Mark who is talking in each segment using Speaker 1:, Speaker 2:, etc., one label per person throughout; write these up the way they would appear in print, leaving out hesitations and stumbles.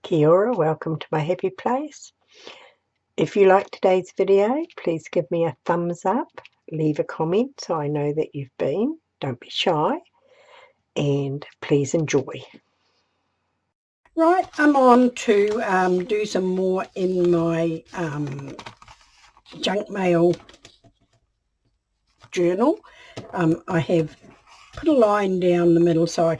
Speaker 1: Kia ora, welcome to my happy place. If you like today's video, please give me a thumbs up, leave a comment so I know that you've been. Don't be shy, and please enjoy. Right, I'm on to do some more in my junk mail journal. I have put a line down the middle so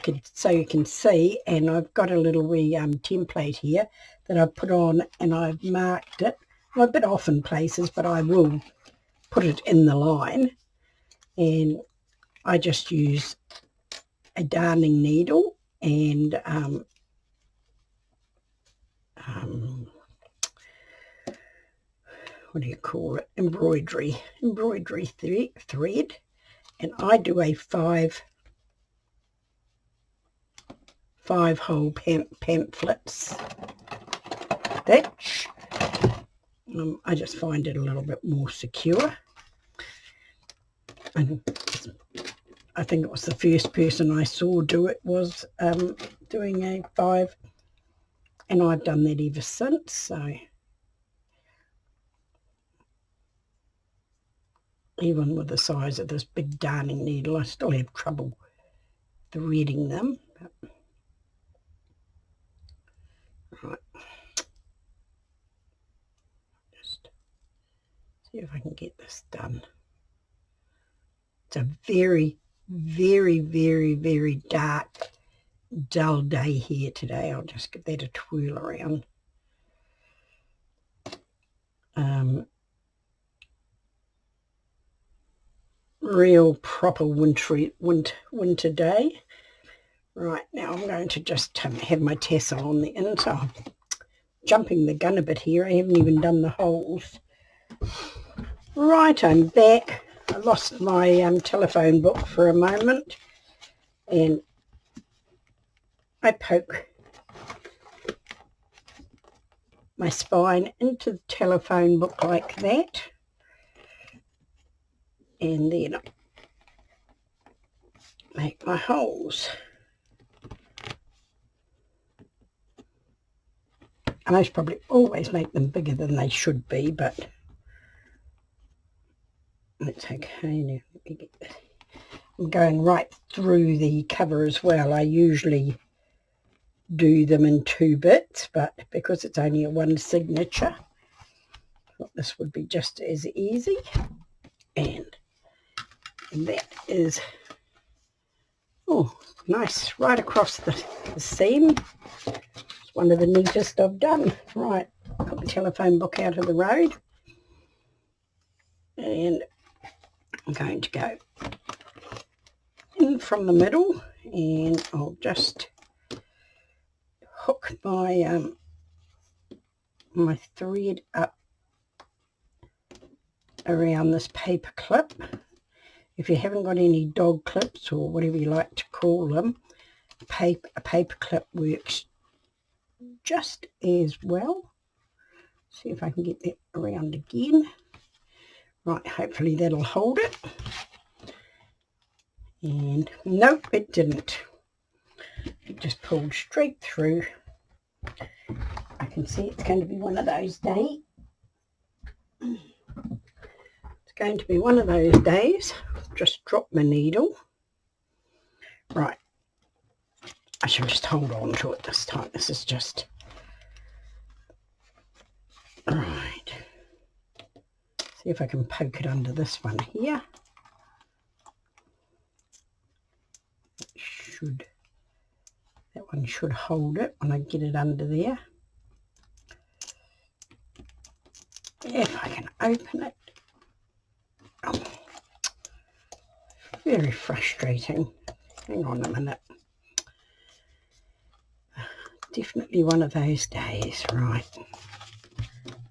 Speaker 1: you can see, and I've got a little wee template here that I've put on, and I've marked it. I'm a bit off in places, but I will put it in the line, and I just use a darning needle and what do you call it, embroidery thread, and I do a five whole pamphlets stitch. I just find it a little bit more secure, and I think it was the first person I saw do it was doing a 5, and I've done that ever since. So even with the size of this big darning needle, I still have trouble threading them. Right, just see if I can get this done. It's a very, very, very, very dark, dull day here today. I'll just give that a twirl around. Real proper winter day. Right, now I'm going to just have my tassel on the inside. I'm jumping the gun a bit here. I haven't even done the holes. Right, I'm back. I lost my telephone book for a moment, and I poke my spine into the telephone book like that, and then make my holes. I most probably always make them bigger than they should be, but it's okay. Now let me get this. I'm going right through the cover as well. I usually do them in 2 bits, but because it's only a 1 signature, I thought this would be just as easy. And that is, oh, nice, right across the seam. It's one of the neatest I've done. Right, put the telephone book out of the road, and I'm going to go in from the middle, and I'll just hook my my thread up around this paper clip. If you haven't got any dog clips or whatever you like to call them, a paper clip works just as well. See if I can get that around again. Right, hopefully that'll hold it. And nope, it didn't. It just pulled straight through. I can see it's going to be one of those days. It's going to be one of those days. Just drop my needle. Right. I should just hold on to it this time. This is just... Right. See if I can poke it under this one here. That one should hold it when I get it under there. If I can open it. Oh, very frustrating. Hang on a minute. Definitely one of those days. Right.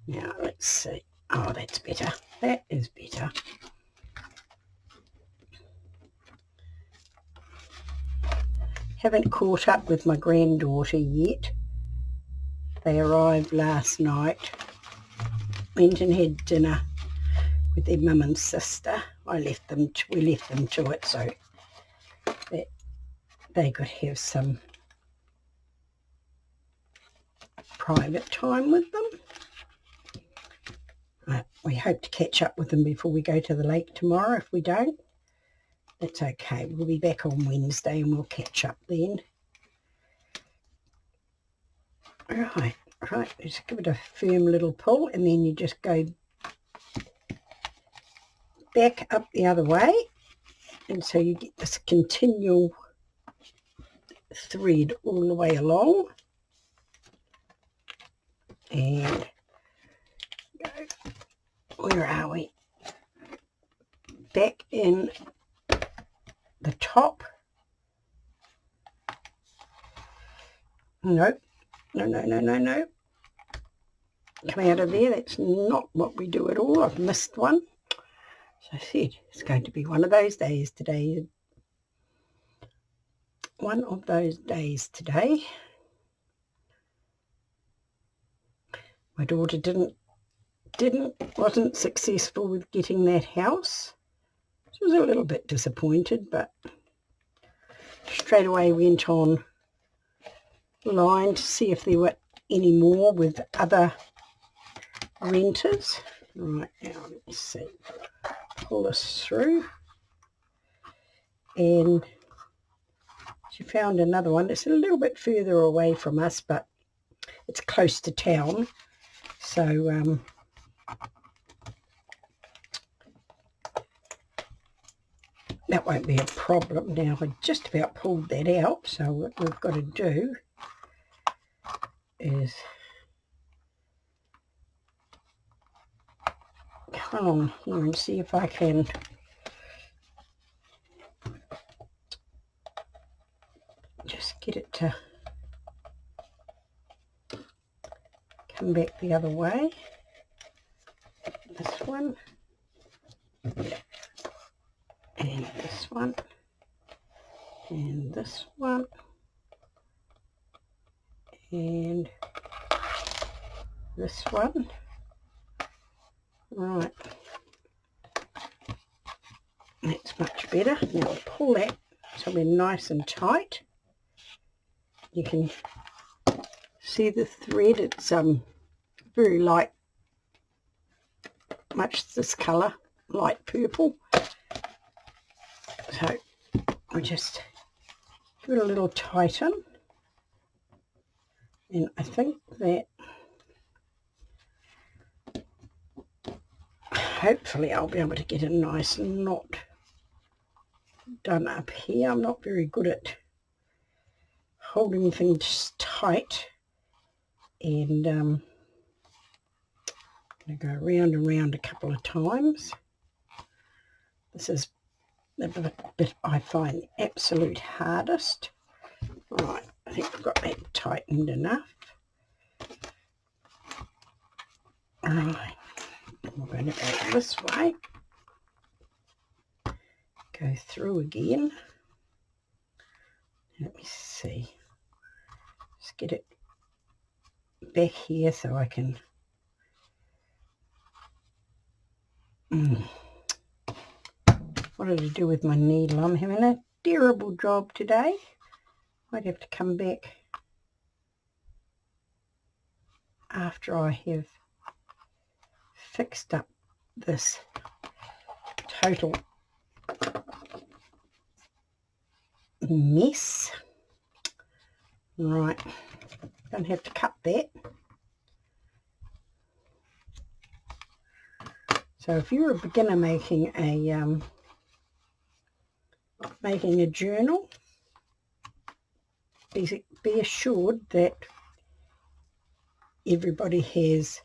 Speaker 1: Now let's see. Oh, that's better. That is better. Haven't caught up with my granddaughter yet. They arrived last night. Went and had dinner with their mum and sister. We left them to it so that they could have some private time with them. We hope to catch up with them before we go to the lake tomorrow. If we don't, that's okay. We'll be back on Wednesday and we'll catch up then. Right, just give it a firm little pull and then you just go back up the other way, and so you get this continual thread all the way along. And go, where are we? Back in the top. Nope. No. Come out of there. That's not what we do at all. I've missed one. So I said, it's going to be one of those days today. One of those days today. My daughter wasn't successful with getting that house. She was a little bit disappointed, but straight away went on line to see if there were any more with other renters. Right, now let me see. Pull this through. And she found another one. It's a little bit further away from us, but it's close to town. So that won't be a problem. Now I just about pulled that out, so what we've got to do is come along here and see if I can just get it to come back the other way. This one. And this one. And this one. And this one. Right. That's much better. Now I'll pull that so we're nice and tight. You can see the thread. It's very light, much this colour, light purple. So I'll just give it a little tighten, and I think that hopefully I'll be able to get a nice knot done up here. I'm not very good at holding things tight, and I'm going to go round and round a couple of times. This is the bit I find the absolute hardest. Right, I think I've got that tightened enough. Right, we're going to go this way. Go through again. Let me see. Just get it back here so I can what did I do with my needle? I'm having a terrible job today. Might have to come back after I have fixed up this total mess. Right, don't have to cut that. So if you're a beginner making a journal, be assured that everybody has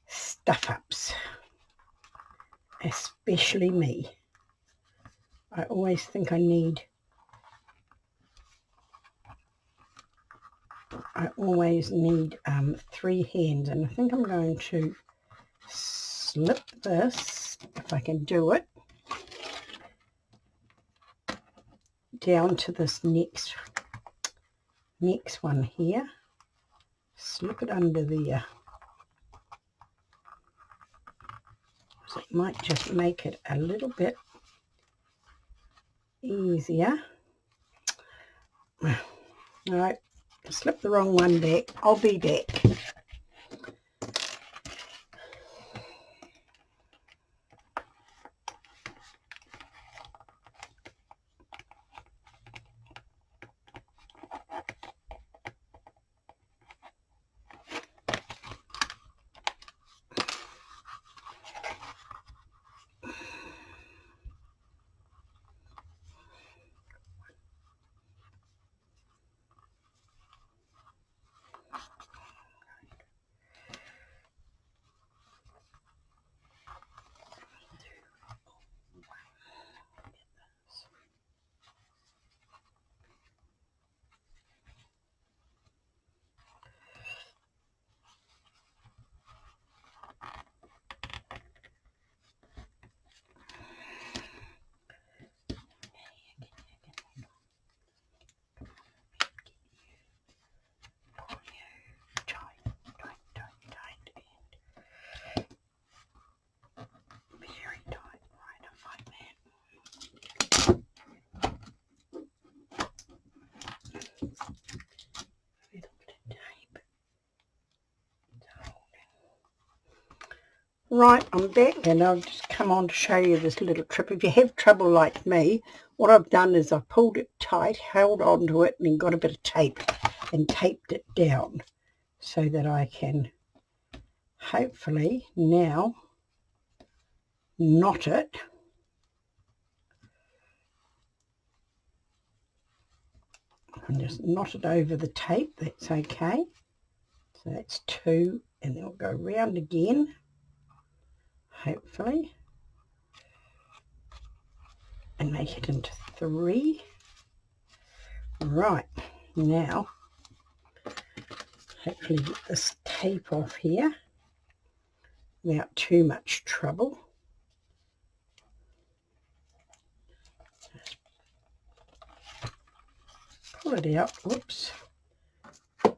Speaker 1: stuff-ups, especially me. I always think I always need 3 hands, and I think I'm going to slip this, if I can do it, down to this next one here. Slip it under there. So it might just make it a little bit easier. Right, Slip the wrong one back. I'll be back. Right, I'm back and I've just come on to show you this little trip. If you have trouble like me, what I've done is I've pulled it tight, held onto it, and then got a bit of tape and taped it down so that I can hopefully now knot it. And just knot it over the tape, that's okay. So that's 2, and then I'll go round again, hopefully, and make it into 3. Right, now hopefully get this tape off here without too much trouble. Just pull it out, whoops,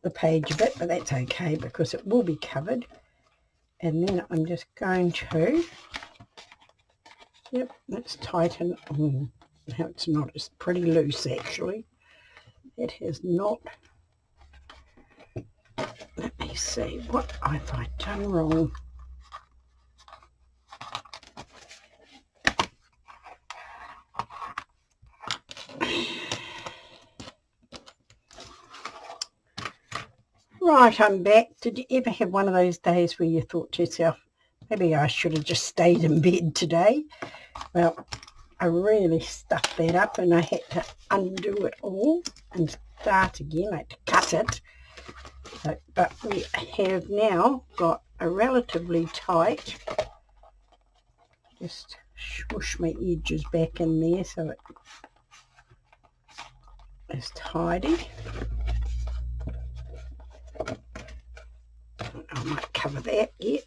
Speaker 1: the page a bit, but that's okay because it will be covered. And then I'm just going to, yep, let's tighten. No, it's not, it's pretty loose actually. It has not. Let me see, what have I done wrong? Right, I'm back. Did you ever have one of those days where you thought to yourself, maybe I should have just stayed in bed today? Well, I really stuffed that up and I had to undo it all and start again. I had to cut it. So, but we have now got a relatively tight, just swoosh my edges back in there so it is tidy. I might cover that yet.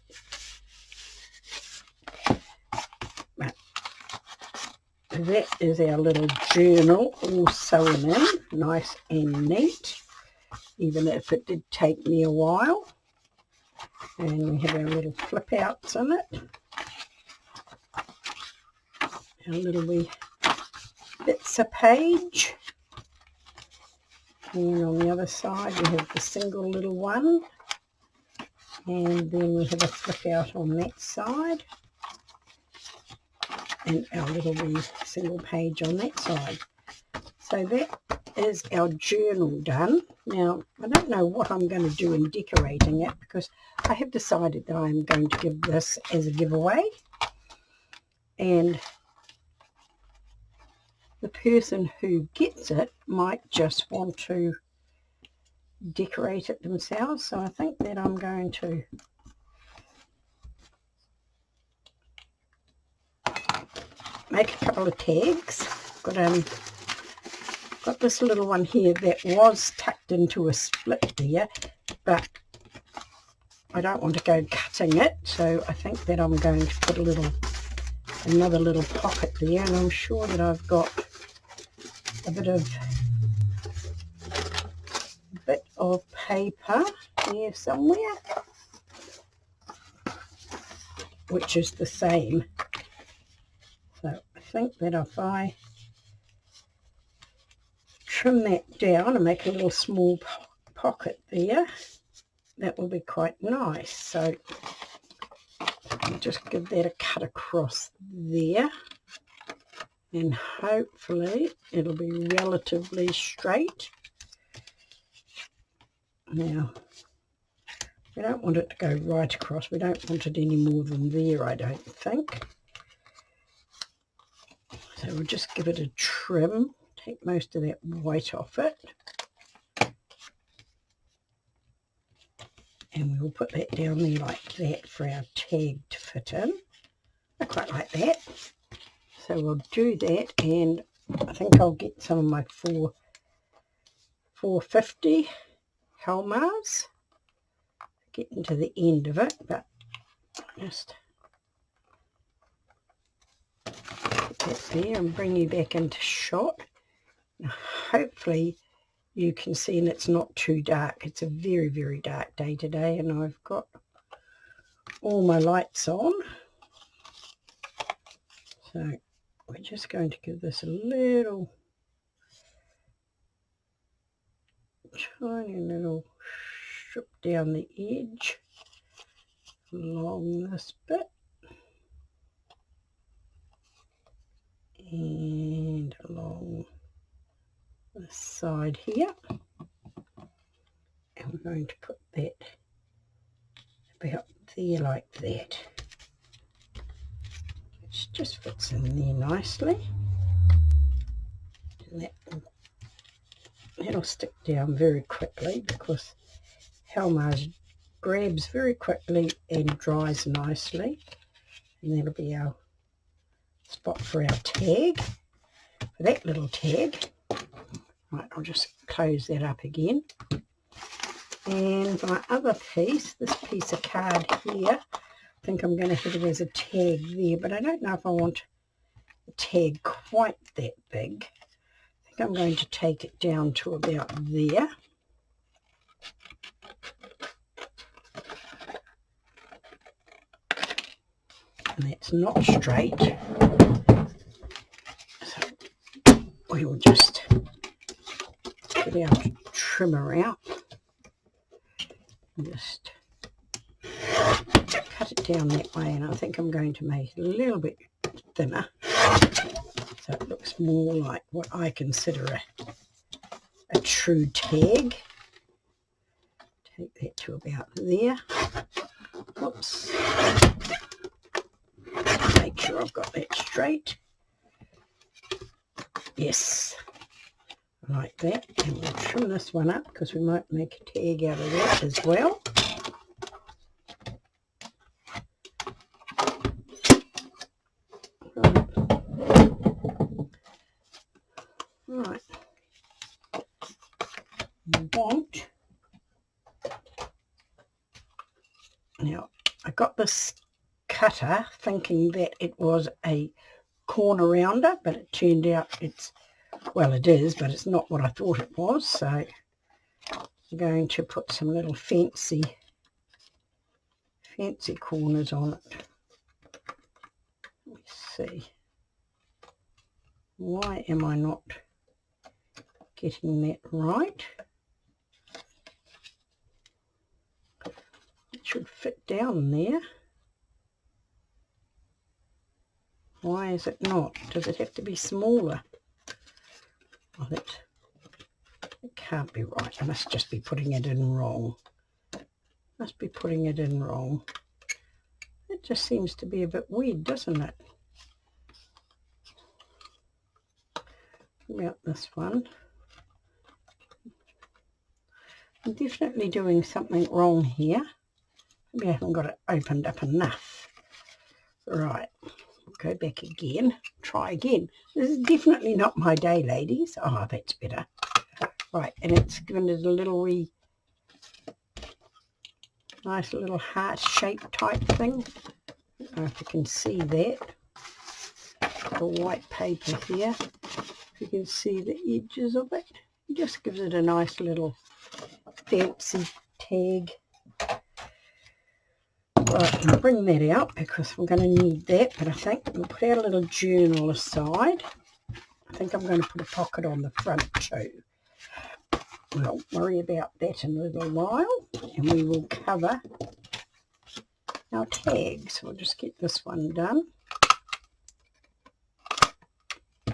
Speaker 1: But that is our little journal all sewn in, nice and neat, even if it did take me a while. And we have our little flip outs in it. Our little wee bits of page. And on the other side we have the single little one. And then we have a flip out on that side. And our little wee single page on that side. So that is our journal done. Now, I don't know what I'm going to do in decorating it because I have decided that I'm going to give this as a giveaway. And the person who gets it might just want to decorate it themselves. So I think that I'm going to make a couple of tags. Got this little one here that was tucked into a split there, but I don't want to go cutting it, so I think that I'm going to put another little pocket there, and I'm sure that I've got a bit of paper there somewhere, which is the same. So I think that if I trim that down and make a little small pocket there, that will be quite nice. So I'll just give that a cut across there, and hopefully it'll be relatively straight. Now, we don't want it to go right across. We don't want it any more than there, I don't think. So we'll just give it a trim, take most of that white off it. And we'll put that down there like that for our tag to fit in. I quite like that. So we'll do that, and I think I'll get some of my 450 Helmars. Getting to the end of it, but just put that there and bring you back into shot. Now, hopefully you can see, and it's not too dark. It's a very, very dark day today, and I've got all my lights on. So we're just going to give this a little tiny little strip down the edge along this bit and along the side here, and we're going to put that about there like that. It just fits in there nicely, and that'll stick down very quickly because Helmars grabs very quickly and dries nicely, and that'll be our spot for our tag, for that little tag. Right, I'll just close that up again. And my other piece, this piece of card here, I think I'm going to have it as a tag there, but I don't know if I want a tag quite that big. I think I'm going to take it down to about there. And that's not straight, so we will just get our trimmer out and just cut it down that way, and I think I'm going to make it a little bit thinner so it looks more like what I consider a true tag. Take that to about there. Whoops. Make sure I've got that straight. Yes, like that. And we'll trim this one up because we might make a tag out of that as well. Right. Now, I got this cutter thinking that it was a corner rounder, but it turned out well, it is, but it's not what I thought it was. So I'm going to put some little fancy corners on it. Let me see. Why am I not getting that right? It should fit down there. Why is it not? Does it have to be smaller? Oh, it can't be right. I must just be putting it in wrong. Must be putting it in wrong. It just seems to be a bit weird, doesn't it? About this one. I'm definitely doing something wrong here. Maybe I haven't got it opened up enough. Right. Go back again, try again. This is definitely not my day, ladies. Oh, that's better. Right, and it's given it a little nice little heart shape type thing. I don't know if you can see that. The white paper here. If you can see the edges of it, it just gives it a nice little fancy tag. Right, I'll bring that out because I'm going to need that, but I think we'll put our little journal aside. I think I'm going to put a pocket on the front too. We'll worry about that in a little while, and we will cover our tags. We'll just get this one done.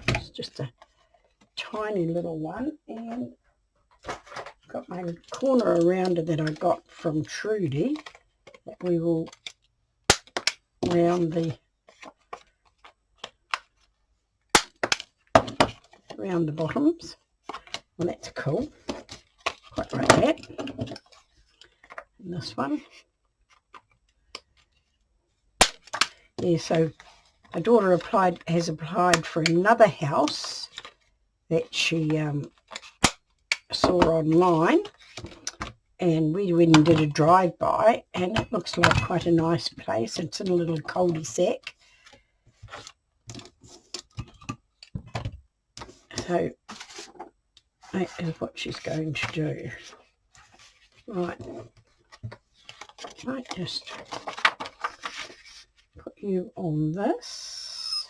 Speaker 1: It's just a tiny little one, and got my corner around it that I got from Trudy that we will round the bottoms. Well, that's cool. Quite like that. And this one. Yeah, so my daughter has applied for another house that she saw online, and we went and did a drive-by, and it looks like quite a nice place. It's in a little cul-de-sac. So that is what she's going to do. Right, I might just put you on this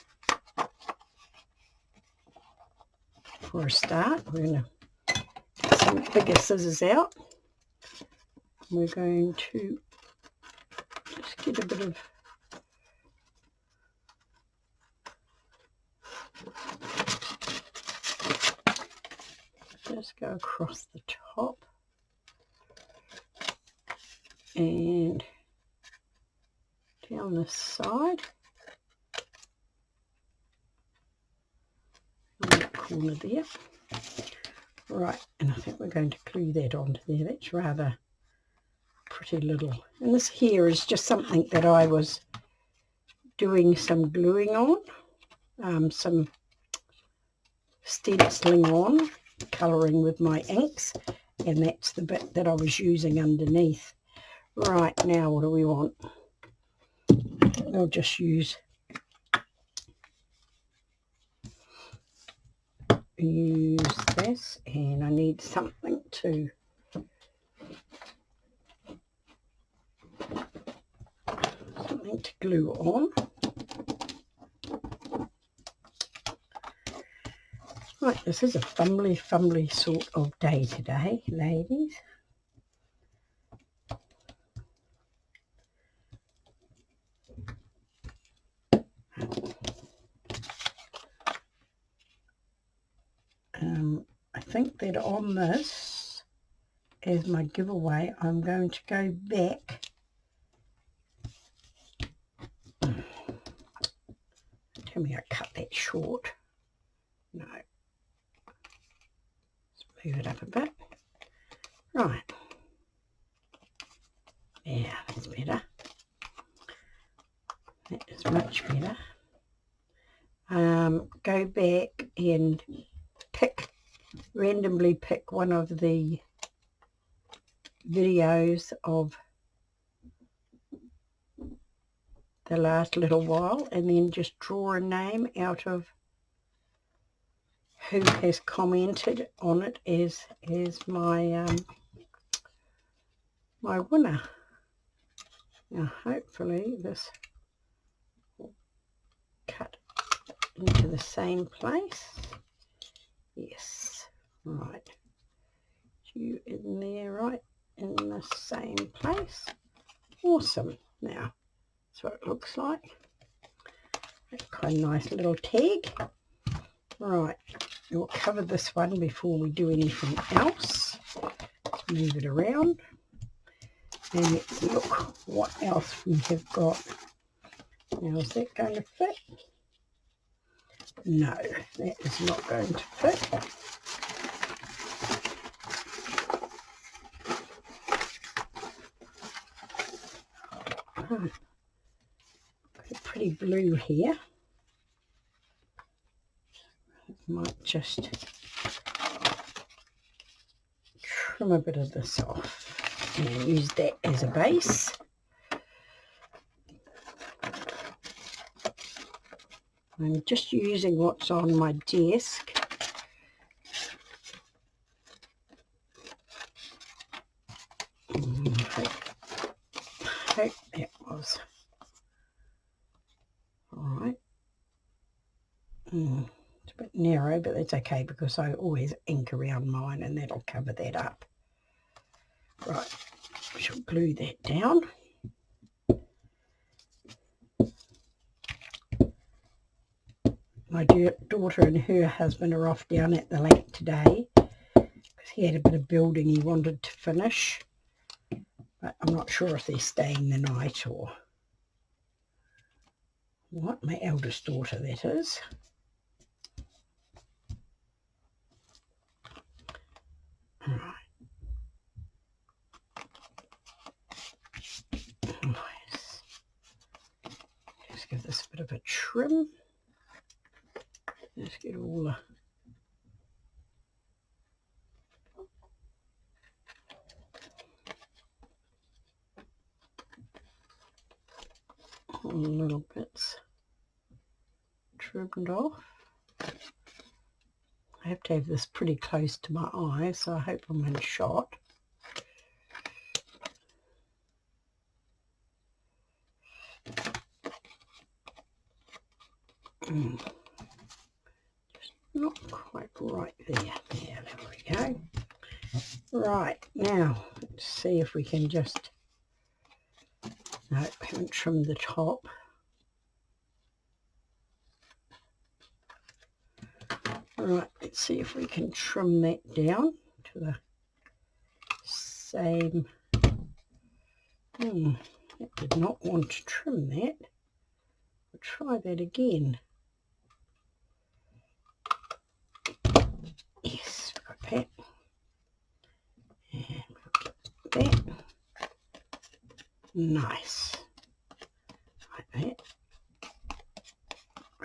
Speaker 1: for a start. We're going to get some bigger scissors out. We're going to just get a bit of just go across the top and down this side, on that corner there. Right, and I think we're going to glue that onto there. That's rather pretty little. And this here is just something that I was doing some gluing on, some stenciling on, colouring with my inks, and that's the bit that I was using underneath. Right, now what do we want? We'll just use this, and I need something to glue on. Right, this is a fumbly sort of day today, ladies. I think that on this, as my giveaway, I'm going to go back. Tell me I cut that short. No. Let's move it up a bit. Right. Yeah, that's better. That is much better. Go back and randomly pick one of the videos of the last little while, and then just draw a name out of who has commented on it as my my winner. Now hopefully this will cut into the same place. Yes, right, you in there, right in the same place. Awesome. Now that's what it looks like. That's quite a nice little tag. Right, we'll cover this one before we do anything else. Let's move it around and let's look what else we have got. Now, is that going to fit? No, that is not going to fit. Got a pretty blue here. Might just trim a bit of this off and use that as a base. I'm just using what's on my desk. I hope that was all right. It's a bit narrow, but that's okay because I always ink around mine and that'll cover that up. Right, we shall glue that down. My daughter and her husband are off down at the lake today because he had a bit of building he wanted to finish, but I'm not sure if they're staying the night or what. My eldest daughter, that is. All right. Nice. Just give this a bit of a trim. Just get all the little bits trimmed off. I have to have this pretty close to my eye, so I hope I'm in shot. Just not quite right there. Yeah, there we go. Right, now let's see if we can just... No, I haven't trimmed the top. Right, let's see if we can trim that down to the same. I did not want to trim that. We'll try that again. Yes, got that. And we'll get that. Nice. Like that.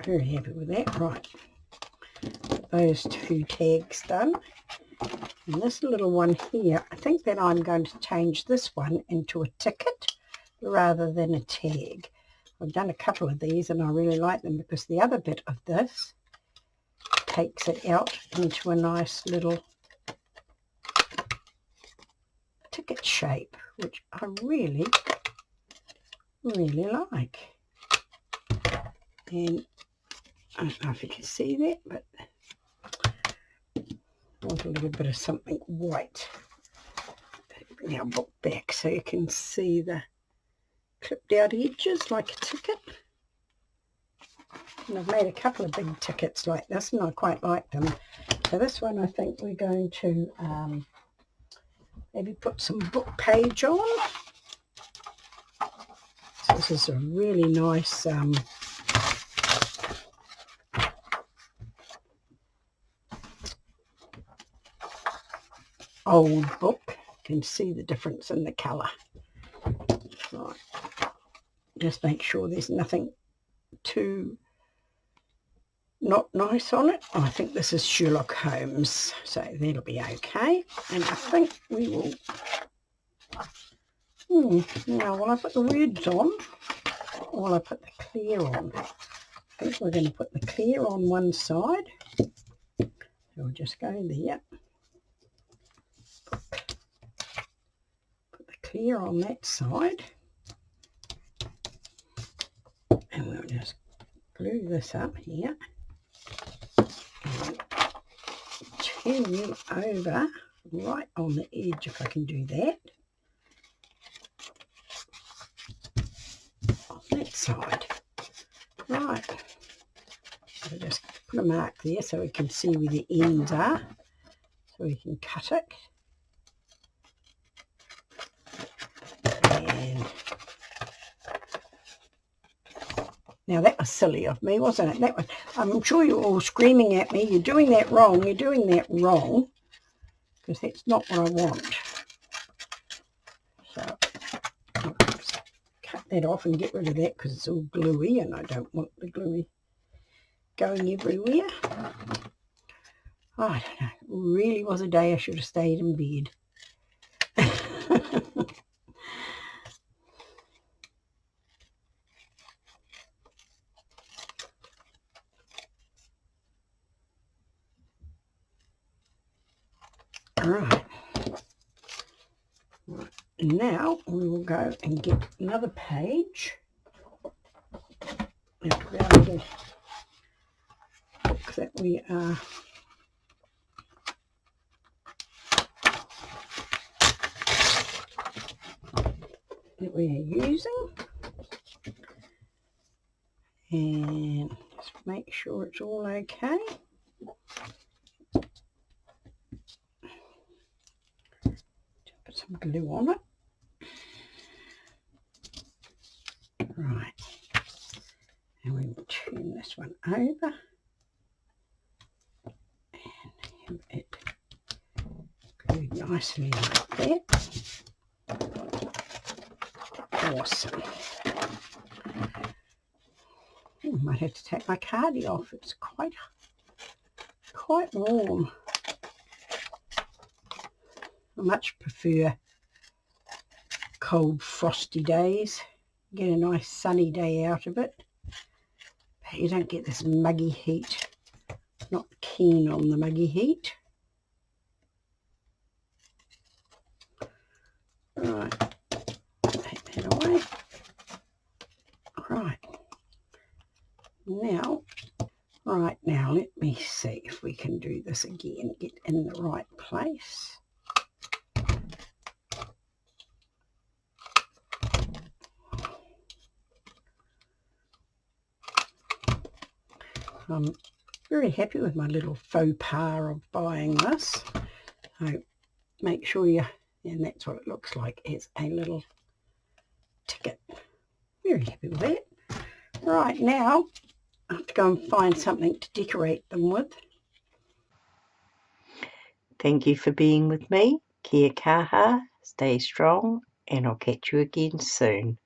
Speaker 1: Very happy with that. Right. Those two tags done. And this little one here, I think that I'm going to change this one into a ticket rather than a tag. I've done a couple of these and I really like them because the other bit of this takes it out into a nice little ticket shape, which I really, really like. And I don't know if you can see that, but I want a little bit of something white. Bring our book back so you can see the clipped out edges like a ticket. And I've made a couple of big tickets like this and I quite like them. So this one I think we're going to maybe put some book page on. So this is a really nice old book. You can see the difference in the colour. Right. Just make sure there's nothing too not nice on it. I think this is Sherlock Holmes, so that'll be okay. And I think we will... now, will I put the words on or will I put the clear on? I think we're going to put the clear on one side. So we'll just go there. Put the clear on that side. And we'll just glue this up here. And turn you over right on the edge if I can do that. On that side. Right. So just put a mark there so we can see where the ends are. So we can cut it. And now that was silly of me, wasn't it? That was, I'm sure you're all screaming at me, you're doing that wrong, you're doing that wrong, because that's not what I want. So I'll cut that off and get rid of that because it's all gluey and I don't want the gluey going everywhere. I don't know, it really was a day I should have stayed in bed. Right. And now we will go and get another page. Now to be able to book that we are using, and just make sure it's all okay. Put some glue on it. Right, and we will turn this one over and have it glued nicely like that. Awesome. I might have to take my cardi off. It's quite warm. I much prefer cold, frosty days. Get a nice sunny day out of it, but you don't get this muggy heat. Not keen on the muggy heat. Right, take that away. Right now, let me see if we can do this again, get in the right place. I'm very happy with my little faux pas of buying this. So make sure and that's what it looks like, it's a little ticket. Very happy with that. Right, now I have to go and find something to decorate them with.
Speaker 2: Thank you for being with me. Kia kaha, stay strong, and I'll catch you again soon.